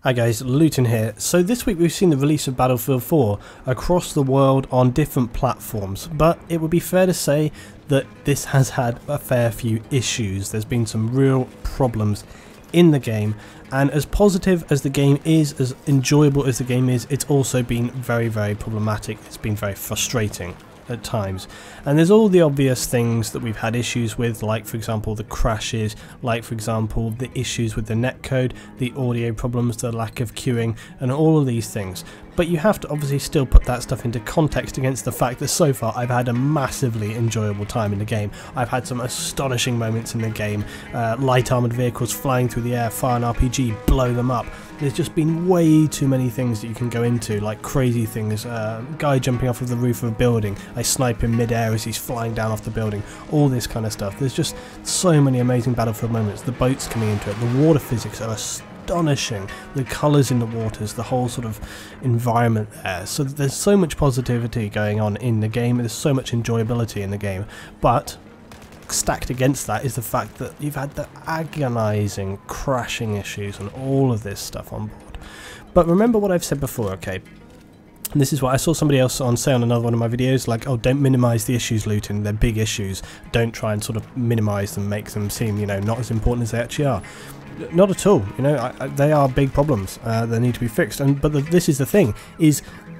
Hi guys, Luton here. So this week we've seen the release of Battlefield 4 across the world on different platforms, but it would be fair to say that this has had a fair few issues. There's been some real problems in the game, and as positive as the game is, as enjoyable as the game is, it's also been very, very problematic. It's been very frustrating at times, and there's all the obvious things that we've had issues with, like for example the crashes, like for example the issues with the netcode, the audio problems, the lack of queuing, and all of these things. But you have to obviously still put that stuff into context against the fact that so far I've had a massively enjoyable time in the game. I've had some astonishing moments in the game, light armoured vehicles flying through the air, fire an RPG, blow them up. There's just been way too many things that you can go into, like crazy things, guy jumping off of the roof of a building, I snipe him mid-air as he's flying down off the building, all this kind of stuff. There's just so many amazing Battlefield moments, the boats coming into it, the water physics are astonishing, the colours in the waters, the whole sort of environment there. So there's so much positivity going on in the game, there's so much enjoyability in the game, but stacked against that is the fact that you've had the agonising crashing issues and all of this stuff on board. But remember what I've said before, okay? And this is what I saw somebody else say on another one of my videos, like, oh, don't minimise the issues, Luton, they're big issues, don't try and sort of minimise them, make them seem, you know, not as important as they actually are. Not at all, you know, they are big problems, they need to be fixed, but this is the thing,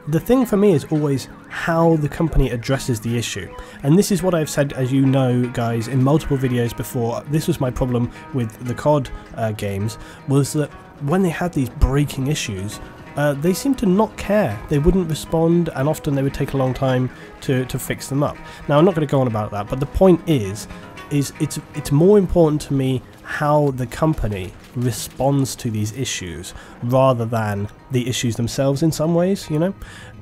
the thing for me is always how the company addresses the issue. And this is what I've said, as you know guys, in multiple videos before. This was my problem with the COD games, was that when they had these breaking issues, they seemed to not care. They wouldn't respond, and often they would take a long time to fix them up. Now, I'm not going to go on about that, but the point is it's more important to me how the company responds to these issues rather than the issues themselves in some ways, you know.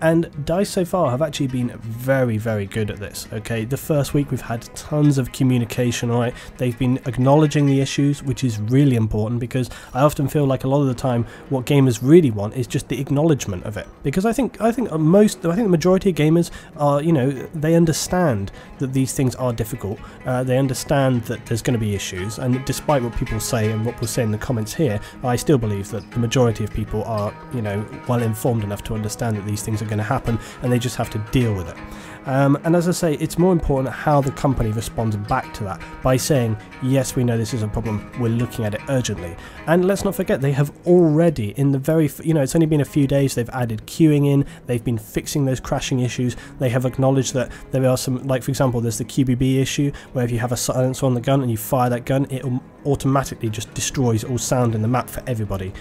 And DICE so far have actually been very, very good at this, okay? The first week we've had tons of communication, alright? They've been acknowledging the issues, which is really important, because I often feel like a lot of the time what gamers really want is just the acknowledgement of it. Because I think the majority of gamers are, you know, they understand that these things are difficult. They understand that there's going to be issues, and despite what people say and what we'll say in the comments here, I still believe that the majority of people are, you know, well informed enough to understand that these things are going to happen, and they just have to deal with it. And as I say, it's more important how the company responds back to that by saying, yes, we know this is a problem, we're looking at it urgently. And let's not forget, they have already, in the very, you know, it's only been a few days, they've added queuing in, they've been fixing those crashing issues, they have acknowledged that there are some, like for example, there's the QBB issue, where if you have a silencer on the gun and you fire that gun, it automatically just destroys all sound in the map for everybody.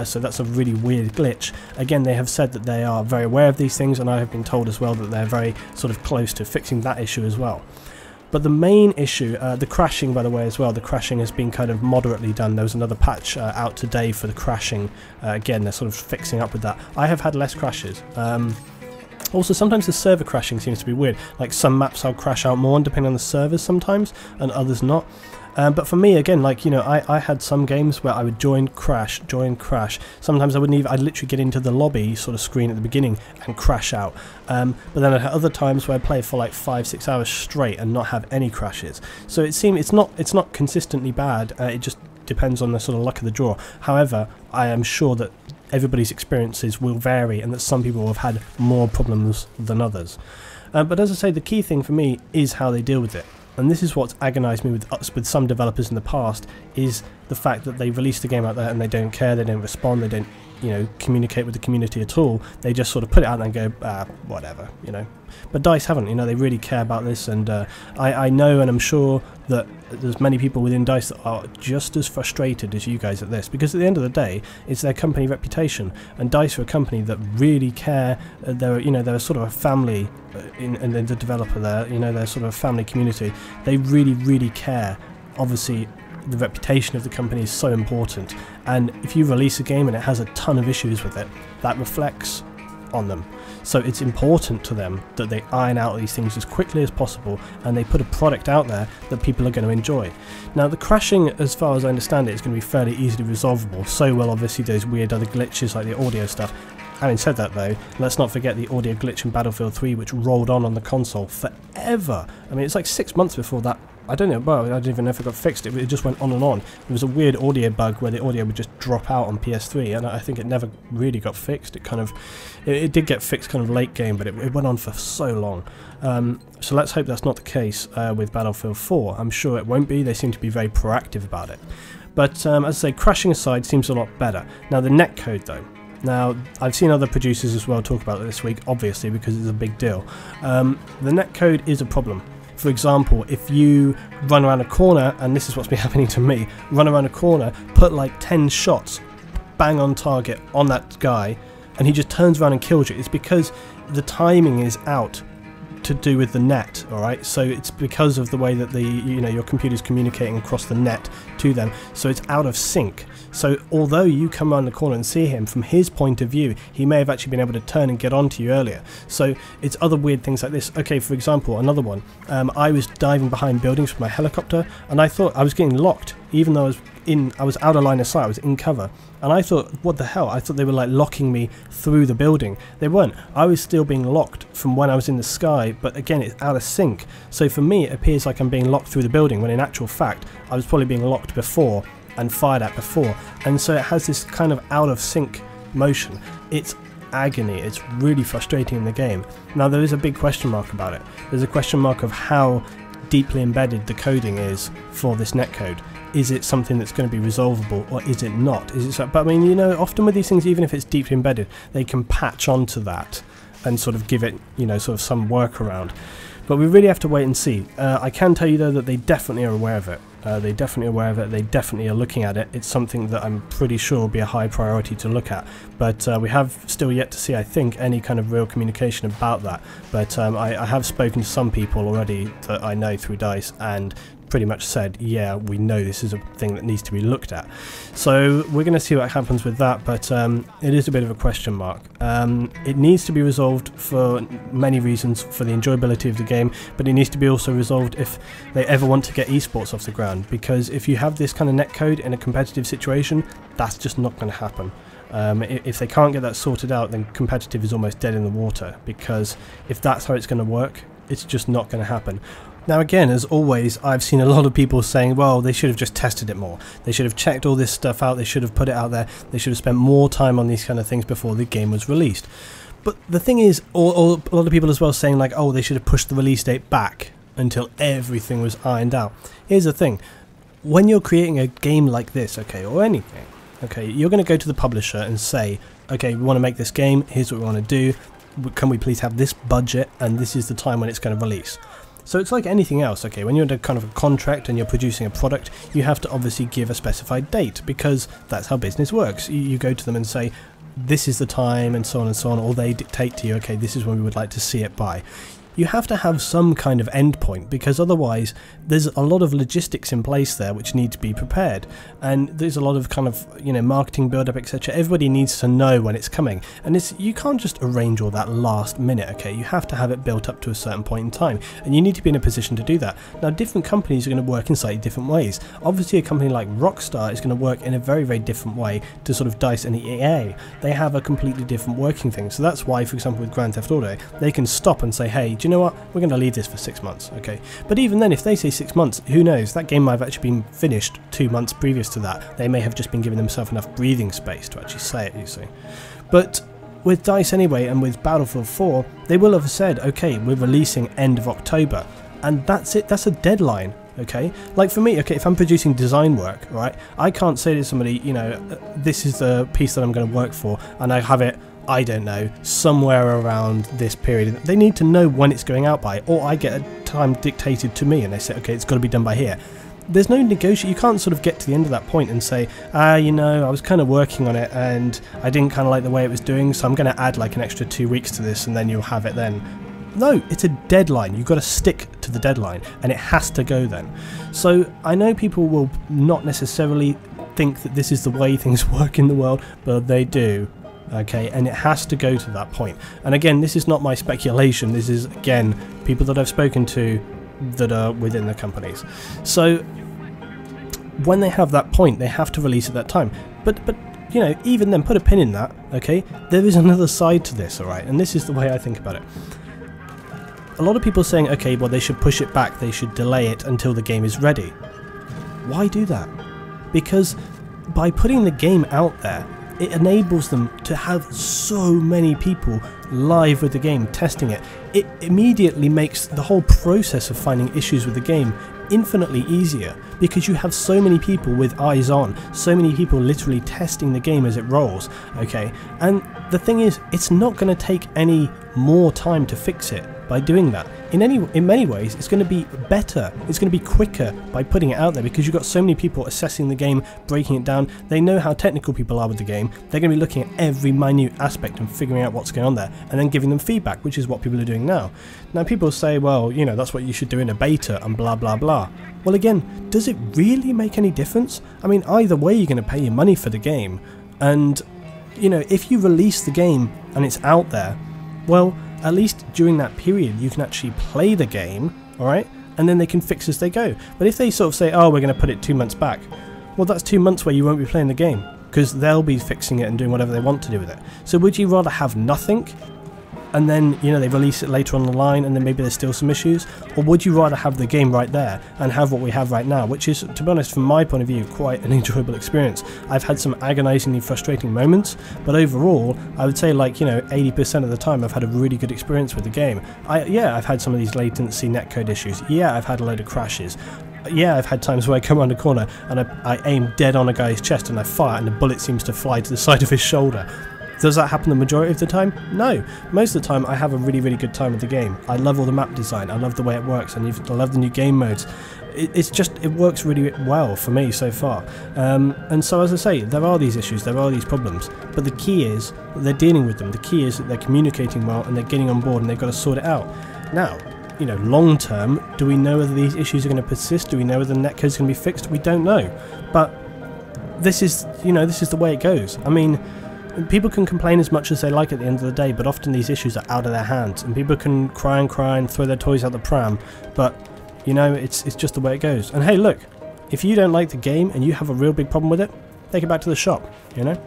So that's a really weird glitch. Again, they have said that they are very aware of these things, and I have been told as well that they're very sort of close to fixing that issue as well. But the main issue, the crashing, by the way, as well, the crashing has been kind of moderately done. There was another patch out today for the crashing. Again, they're sort of fixing up with that. I have had less crashes. Also, sometimes the server crashing seems to be weird. Like some maps I'll crash out more depending on the servers sometimes, and others not. But for me, again, like, you know, I had some games where I would join, crash. Sometimes I wouldn't even, I'd literally get into the lobby sort of screen at the beginning and crash out. But then I'd have other times where I play for like 5-6 hours straight and not have any crashes. So it seems it's not consistently bad. It just depends on the sort of luck of the draw. However, I am sure that everybody's experiences will vary, and that some people have had more problems than others. But as I say, the key thing for me is how they deal with it. And this is what's agonised me with some developers in the past, is the fact that they release the game out there and they don't care, they don't respond, they don't, you know, communicate with the community at all. They just sort of put it out there and go, whatever, you know. But DICE haven't, you know, they really care about this, and I know, and I'm sure that there's many people within DICE that are just as frustrated as you guys at this, because at the end of the day, it's their company reputation, and DICE are a company that really care. They're, you know, they're sort of a family, and the developer there, you know, they're sort of a family community. They really, really care. Obviously, the reputation of the company is so important, and if you release a game and it has a ton of issues with it, that reflects on them. So it's important to them that they iron out these things as quickly as possible, and they put a product out there that people are going to enjoy. Now, the crashing, as far as I understand it, is going to be fairly easily resolvable. So will obviously those weird other glitches like the audio stuff. Having said that though, let's not forget the audio glitch in Battlefield 3, which rolled on the console forever. I mean, it's like 6 months before that I don't know, well, I don't even know if it got fixed. It just went on and on. There was a weird audio bug where the audio would just drop out on PS3, and I think it never really got fixed. It did get fixed kind of late game, but it went on for so long. So let's hope that's not the case with Battlefield 4. I'm sure it won't be. They seem to be very proactive about it. But as I say, crashing aside seems a lot better. Now the netcode though. Now, I've seen other producers as well talk about it this week, obviously, because it's a big deal. The netcode is a problem. For example, if you run around a corner, and this is what's been happening to me, run around a corner, put like 10 shots, bang on target on that guy, and he just turns around and kills you, it's because the timing is out to do with the net, alright? So it's because of the way that your computer's communicating across the net to them, so it's out of sync. So although you come around the corner and see him, from his point of view, he may have actually been able to turn and get onto you earlier. So it's other weird things like this. Okay, for example, another one. I was diving behind buildings with my helicopter, and I thought I was getting locked, even though I was out of line of sight, I was in cover. And I thought, what the hell? I thought they were like locking me through the building. They weren't. I was still being locked from when I was in the sky, but again, it's out of sync. So for me, it appears like I'm being locked through the building, when in actual fact, I was probably being locked before and fired at before. And so it has this kind of out of sync motion. It's agony. It's really frustrating in the game. Now there is a big question mark about it. There's a question mark of how deeply embedded the coding is for this netcode. Is it something that's going to be resolvable, or is it not? But I mean, often with these things, even if it's deeply embedded, they can patch onto that and sort of give it, sort of some workaround. But we really have to wait and see. I can tell you though that they definitely are aware of it. They're definitely aware of it. They definitely are looking at it. It's something that I'm pretty sure will be a high priority to look at. But we have still yet to see, I think, any kind of real communication about that. But I have spoken to some people already that I know through DICE, and pretty much said, yeah, we know this is a thing that needs to be looked at. So we're going to see what happens with that, but it is a bit of a question mark. It needs to be resolved for many reasons, for the enjoyability of the game, but it needs to be also resolved if they ever want to get esports off the ground, because if you have this kind of netcode in a competitive situation, that's just not going to happen. If they can't get that sorted out, then competitive is almost dead in the water, because if that's how it's going to work, it's just not going to happen. Now again, as always, I've seen a lot of people saying, well, they should have just tested it more. They should have checked all this stuff out, they should have put it out there, they should have spent more time on these kind of things before the game was released. But the thing is, a lot of people as well saying like, oh, they should have pushed the release date back until everything was ironed out. Here's the thing, when you're creating a game like this, okay, or anything, okay, you're going to go to the publisher and say, okay, we want to make this game, here's what we want to do, can we please have this budget, and this is the time when it's going to release. So it's like anything else, okay, when you're under kind of a contract and you're producing a product, you have to obviously give a specified date, because that's how business works. You go to them and say, this is the time, and so on, or they dictate to you, okay, this is when we would like to see it by. You have to have some kind of endpoint, because otherwise there's a lot of logistics in place there which need to be prepared, and there's a lot of kind of marketing build-up, etc. Everybody needs to know when it's coming, and you can't just arrange all that last minute, okay? You have to have it built up to a certain point in time, and you need to be in a position to do that. Now different companies are going to work in slightly different ways. Obviously a company like Rockstar is going to work in a very, very different way to sort of DICE and EA. They have a completely different working thing, so that's why, for example, with Grand Theft Auto, they can stop and say, hey, do you know what, we're going to leave this for 6 months, okay? But even then, if they say 6 months, who knows, that game might have actually been finished 2 months previous to that. They may have just been giving themselves enough breathing space to actually say it, you see. But with DICE anyway, and with Battlefield 4, they will have said, okay, we're releasing end of October, and that's it, that's a deadline. Okay, like for me, okay, if I'm producing design work, right, I can't say to somebody, this is the piece that I'm going to work for, and I have it, I don't know, somewhere around this period. They need to know when it's going out by, or I get a time dictated to me and they say, okay, it's got to be done by here. There's no negotiation. You can't sort of get to the end of that point and say, I was kind of working on it and I didn't kind of like the way it was doing, so I'm going to add like an extra 2 weeks to this and then you'll have it then. No, it's a deadline. You've got to stick to the deadline and it has to go then. So I know people will not necessarily think that this is the way things work in the world, but they do. Okay, and it has to go to that point. And again, this is not my speculation. This is, again, people that I've spoken to that are within the companies. So when they have that point, they have to release at that time. But even then, put a pin in that, okay? There is another side to this, alright? And this is the way I think about it. a lot of people are saying, okay, well, they should push it back, they should delay it until the game is ready. Why do that? Because by putting the game out there, it enables them to have so many people live with the game, testing it. It immediately makes the whole process of finding issues with the game infinitely easier, because you have so many people with eyes on, so many people literally testing the game as it rolls, okay? And the thing is, it's not going to take any more time to fix it by doing that. In many ways, it's going to be better, it's going to be quicker by putting it out there, because you've got so many people assessing the game, breaking it down. They know how technical people are with the game. They're going to be looking at every minute aspect and figuring out what's going on there, and then giving them feedback, which is what people are doing now. Now people say, well, you know, that's what you should do in a beta and blah blah blah. Well, again, does it really make any difference? I mean, either way you're going to pay your money for the game, and you know, if you release the game and it's out there, well, at least during that period you can actually play the game, alright, and then they can fix as they go. But if they sort of say, oh, we're going to put it 2 months back, well, that's 2 months where you won't be playing the game, because they'll be fixing it and doing whatever they want to do with it. So would you rather have nothing, and then, you know, they release it later on the line and then maybe there's still some issues? Or would you rather have the game right there and have what we have right now, which is, to be honest, from my point of view, quite an enjoyable experience. I've had some agonizingly frustrating moments, but overall I would say, like, you know, 80% of the time I've had a really good experience with the game. Yeah, I've had some of these latency netcode issues. Yeah, I've had a load of crashes. Yeah, I've had times where I come around a corner and I aim dead on a guy's chest and I fire and the bullet seems to fly to the side of his shoulder. Does that happen the majority of the time? No. Most of the time I have a really, really good time with the game. I love all the map design, I love the way it works, and I love the new game modes. It works really well for me so far. And so, as I say, there are these issues, there are these problems, but the key is that they're dealing with them. The key is that they're communicating well and they're getting on board and they've got to sort it out. Now, you know, long term, do we know whether these issues are going to persist? Do we know whether the netcode is going to be fixed? We don't know. But this is, you know, this is the way it goes. I mean, people can complain as much as they like at the end of the day, but often these issues are out of their hands, and people can cry and throw their toys out the pram, but, you know, it's just the way it goes. And hey, look, if you don't like the game and you have a real big problem with it, take it back to the shop, you know?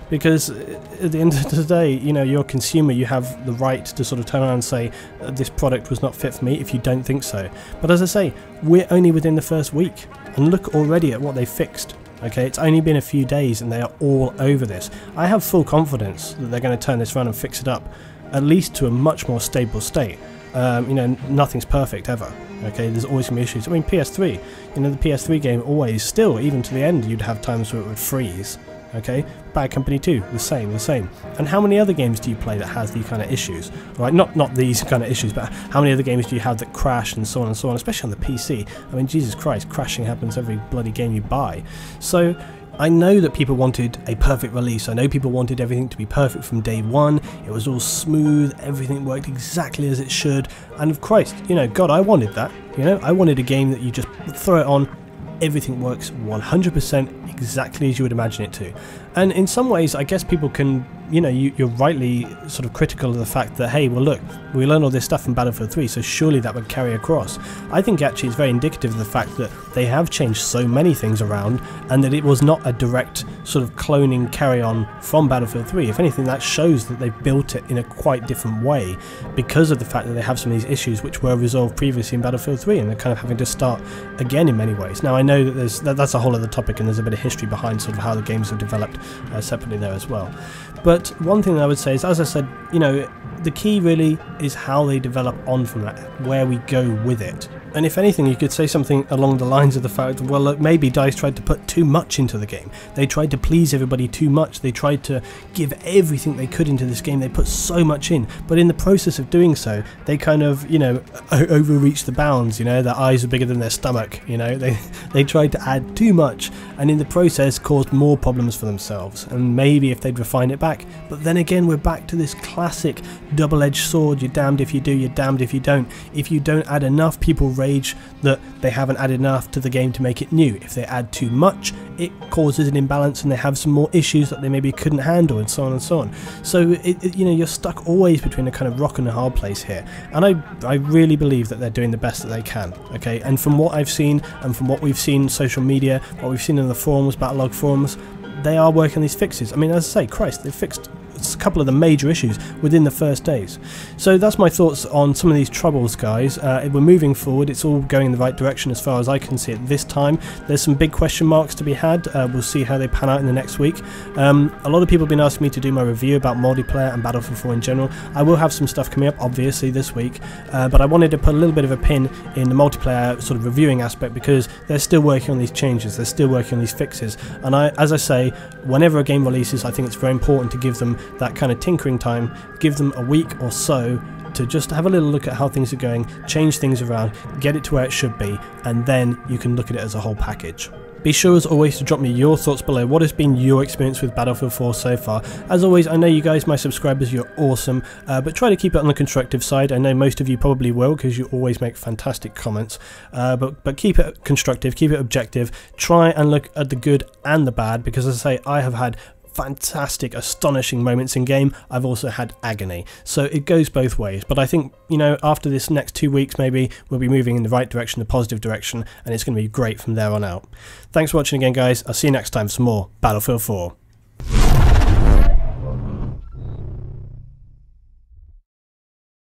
Because at the end of the day, you know, you're a consumer, you have the right to sort of turn around and say, this product was not fit for me if you don't think so. But as I say, we're only within the first week, and look already at what they fixed. Okay, it's only been a few days and they are all over this. I have full confidence that they're going to turn this around and fix it up, at least to a much more stable state. You know, nothing's perfect ever. Okay, there's always going to be issues. I mean, PS3, you know, the PS3 game always, still, even to the end, you'd have times where it would freeze. Okay, Bad Company 2, the same. And how many other games do you play that has these kind of issues? Right, not these kind of issues, but how many other games do you have that crash and so on and so on, especially on the PC? I mean, Jesus Christ, crashing happens every bloody game you buy. So I know that people wanted a perfect release. I know people wanted everything to be perfect from day one. It was all smooth, everything worked exactly as it should. And of Christ, you know, God, I wanted that. You know, I wanted a game that you just throw it on, everything works 100% exactly as you would imagine it to. And in some ways, I guess people can, you know, you're rightly sort of critical of the fact that, hey, well look, we learned all this stuff from Battlefield 3, so surely that would carry across. I think actually it's very indicative of the fact that they have changed so many things around, and that it was not a direct sort of cloning carry-on from Battlefield 3. If anything, that shows that they've built it in a quite different way, because of the fact that they have some of these issues which were resolved previously in Battlefield 3, and they're kind of having to start again in many ways. Now I know that that's a whole other topic, and there's a bit of history behind sort of how the games have developed separately there as well. But one thing I would say is, as I said, you know, the key really is how they develop on from that, where we go with it. And if anything, you could say something along the lines of the fact, well, look, maybe DICE tried to put too much into the game. They tried to please everybody too much. They tried to give everything they could into this game. They put so much in, but in the process of doing so, they kind of, you know, overreached the bounds. You know, their eyes are bigger than their stomach. You know, they tried to add too much, and in the process caused more problems for themselves. And maybe if they'd refine it back, but then again, we're back to this classic double-edged sword. You're damned if you do, you're damned if you don't. If you don't add enough, people rage that they haven't added enough to the game to make it new. If they add too much, it causes an imbalance and they have some more issues that they maybe couldn't handle, and so on and so on. So you know, you're stuck always between a kind of rock and a hard place here, and I really believe that they're doing the best that they can. Okay, and from what I've seen and from what we've seen in social media, what we've seen in the forums, Battlelog forums, they are working on these fixes. I mean, as I say, Christ, they've fixed a couple of the major issues within the first days. So that's my thoughts on some of these troubles, guys. We're moving forward, it's all going in the right direction as far as I can see at this time. There's some big question marks to be had. We'll see how they pan out in the next week. A lot of people have been asking me to do my review about multiplayer and Battlefield 4 in general. I will have some stuff coming up obviously this week, but I wanted to put a little bit of a pin in the multiplayer sort of reviewing aspect because they're still working on these changes, they're still working on these fixes, and as I say, whenever a game releases, I think it's very important to give them that kind of tinkering time, give them a week or so to just have a little look at how things are going, change things around, get it to where it should be, and then you can look at it as a whole package. Be sure as always to drop me your thoughts below. What has been your experience with Battlefield 4 so far? As always, I know you guys, my subscribers, you're awesome, but try to keep it on the constructive side. I know most of you probably will because you always make fantastic comments, but keep it constructive, keep it objective, try and look at the good and the bad, because as I say, I have had fantastic, astonishing moments in game. I've also had agony, so it goes both ways. But I think, you know, after this next 2 weeks, maybe we'll be moving in the right direction, the positive direction, and it's going to be great from there on out. Thanks for watching again, guys. I'll see you next time for some more Battlefield 4.